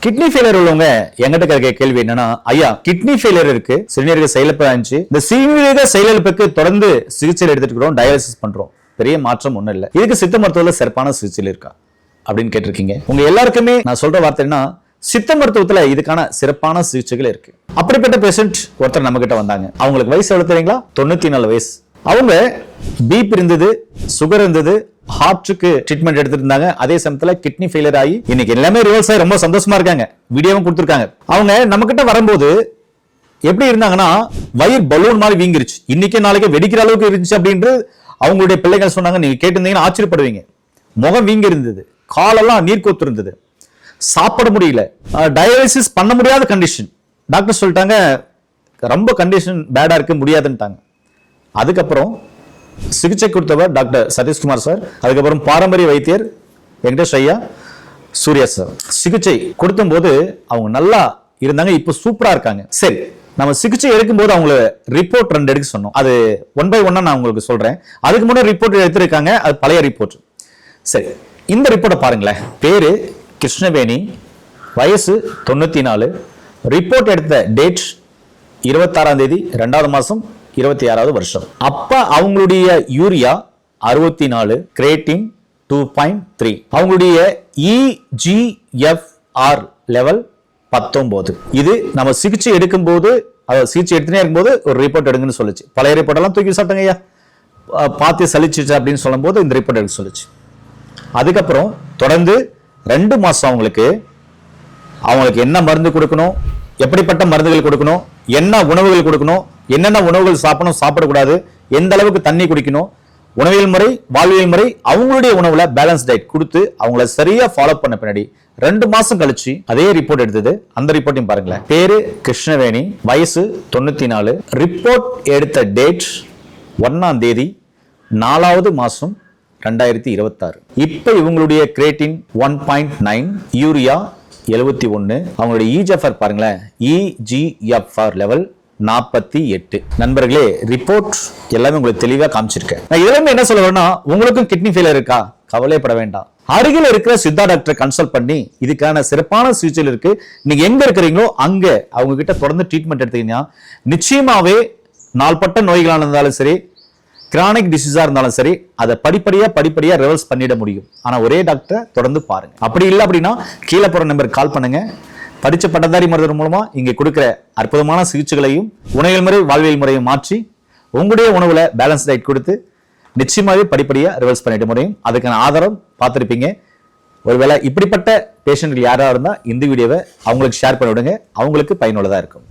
Kidney failure உள்ளவங்க எங்கிட்ட கேட்க கேள்வி என்னன்னா, ஐயா கிட்னி ஃபெயிலியர் இருக்கு, சிறுநீரக செயலிழப்பு ஆச்சு, இந்த சிறுநீரக செயலிழப்புக்கு தொடர்ந்து சிகிச்சை எடுத்துட்டு இருக்கிறோம், டயாலிசிஸ் பண்றோம், பெரிய மாற்றம் ஒண்ணும் இல்ல, இதுக்கு சித்த மருத்துவத்துல சிறப்பான சிகிச்சை இருக்கா அப்படின்னு கேட்டிருக்கீங்க. உங்க எல்லாருக்குமே நான் சொல்ற வார்த்தை என்ன, சித்த மருத்துவத்துல இதுக்கான சிறப்பான சிகிச்சைகள் இருக்கு. அப்படிப்பட்ட பேஷண்ட் ஒருத்தர் நம்ம கிட்ட வந்தாங்க. அவங்களுக்கு வயசு எவ்வளவு தெரியுங்களா? 94 வயசு. அவங்க பிபி இருந்தது, சுகர் இருந்தது, ஹார்ட்டுக்கு ட்ரீட்மெண்ட் எடுத்துட்டு இருந்தாங்க. அதே சமயத்துல கிட்னி ஃபெயிலியர் ஆகி இன்னைக்கு எல்லாமே ரிவர்ஸ் ஆகி ரொம்ப சந்தோஷமா இருக்காங்க. வீடியோவும் கொடுத்துருக்காங்க. அவங்க நம்ம கிட்ட வரும்போது எப்படி இருந்தாங்கன்னா, வயிறு பலூன் மாதிரி வீங்கிருச்சு, இன்னைக்கு நாளைக்கு வெடிக்கிற அளவுக்கு இருந்துச்சு அப்படின்ட்டு அவங்களுடைய பிள்ளைகள் சொன்னாங்க. நீங்க கேட்டிருந்தீங்கன்னா ஆச்சரியப்படுவீங்க. முகம் வீங்கி இருந்தது, காலெல்லாம் நீர் கொத்து இருந்தது, சாப்பிட முடியல, டயாலிசிஸ் பண்ண முடியாத கண்டிஷன். டாக்டர் சொல்லிட்டாங்க ரொம்ப கண்டிஷன் பேடா இருக்கு, முடியாதுன்ட்டாங்க. அதுக்கப்புறம் சிகிச்சை கொடுத்தவர் டாக்டர் சதீஷ்குமார் சார், அதுக்கப்புறம் பாரம்பரிய வைத்தியர் வெங்கடேஷ் ஐயா, சூர்யா சார். சிகிச்சை கொடுத்தும் போது அவங்க நல்லா இருந்தாங்க, இப்போ சூப்பரா இருக்காங்க. சரி, நம்ம சிகிச்சை எடுக்கும்போது அவங்கள ரிப்போர்ட் 2 எடுக்க சொன்னோம். அது 1 by 1 நான் உங்களுக்கு சொல்றேன். அதுக்கு முன்னாடி ரிப்போர்ட் எடுத்திருக்காங்க, அது பழைய ரிப்போர்ட். சரி, இந்த ரிப்போர்ட்டை பாருங்களேன். பேரு கிருஷ்ணவேணி, வயசு 94, ரிப்போர்ட் எடுத்த டேட் 26ஆம் தேதி 2வது மாசம் 26வது வருஷம். அப்ப அவங்களுடைய யூரியா 64, கிரேட்டின் 2.3, அவங்களுடைய EGFR லெவல் 19. இது நம்ம சிகிச்சை எடுக்கும் போது, சிகிச்சை எடுத்துனே இருக்கும்போது ஒரு ரிப்போர்ட் எடுங்கன்னு சொல்லுச்சு. பழைய ரிப்போர்ட் எல்லாம் தூக்கி சாப்பிட்டங்க ஐயா, பார்த்து சலிச்சிச்சு அப்படின்னு சொல்லும் போது இந்த ரிப்போர்ட் எடுக்க சொல்லுச்சு. அதுக்கப்புறம் தொடர்ந்து 2 மாசம் அவங்களுக்கு என்ன மருந்து கொடுக்கணும், எப்படிப்பட்ட மருந்துகள் கொடுக்கணும், என்ன உணவுகள் கொடுக்கணும், என்னென்ன உணவுகள் சாப்பிடணும், சாப்பிடக்கூடாது, எந்த அளவுக்கு தண்ணி குடிக்கணும், உணவியல் முறை, வாழ்வியல் முறை, அவங்களுடைய உணவுல பேலன்ஸ் டயட் கொடுத்து அவங்கள சரியா ஃபாலோ பண்ண பின்னாடி 2 மாசம் கழிச்சு அதே ரிப்போர்ட் எடுத்தது. அந்த ரிப்போர்ட்டையும் பாருங்களேன். பேரு கிருஷ்ணவேணி, வயசு 94, ரிப்போர்ட் எடுத்த டேட் 1ஆம் தேதி 4வது மாசம் 2026. இப்ப இவங்களுடைய கிரேட்டின் 1.9, யூரியா 71, அவங்களுடைய EGFR பாருங்களேன், EGFR லெவல் 48. நண்பர்களே, ரிப்போர்ட் எல்லாமே உங்களுக்கு தெளிவா காமிச்சிருக்கேன். நான் இதெல்லாம் என்ன சொல்ல வரேன்னா, உங்களுக்கும் கிட்னி ஃபெயிலியர் இருக்கா, கவலைப்பட வேண்டாம். அருகில் இருக்கிற சித்தா டாக்டர் கன்சல்ட் பண்ணி இதுக்கான சிறப்பான சிகிச்சை இருக்கு. நீங்க எங்க இருக்கிறீங்களோ அங்க அவங்க கிட்ட தொடர்ந்து ட்ரீட்மெண்ட் எடுத்தீங்கன்னா நிச்சயமாவே நாள்பட்ட நோய்களாக இருந்தாலும் சரி, கிரானிக் டிசீஸா இருந்தாலும் சரி, அதை படிப்படியா ரிவர்ஸ் பண்ணிட முடியும். ஆனா ஒரே டாக்டரை தொடர்ந்து பாருங்க. அப்படி இல்லை அப்படின்னா கீழே போற நம்பருக்கு கால் பண்ணுங்க. படிச்ச பட்டதாரி மருத்துவர் மூலமா இங்க கொடுக்கிற அற்புதமான சிகிச்சைகளையும் உணவியல் முறை, வாழ்வியல் முறையும் மாற்றி உங்களுடைய உணவுல பேலன்ஸ் டயட் கொடுத்து நிச்சயமாவே படிப்படியா ரிவர்ஸ் பண்ணிட முடியும். அதுக்கான ஆதாரம் பார்த்திருப்பீங்க. ஒருவேளை இப்படிப்பட்ட பேஷண்ட்கள் யாரா இருந்தா இந்த வீடியோவை அவங்களுக்கு ஷேர் பண்ணி விடுங்க, அவங்களுக்கு பயனுள்ளதா இருக்கும்.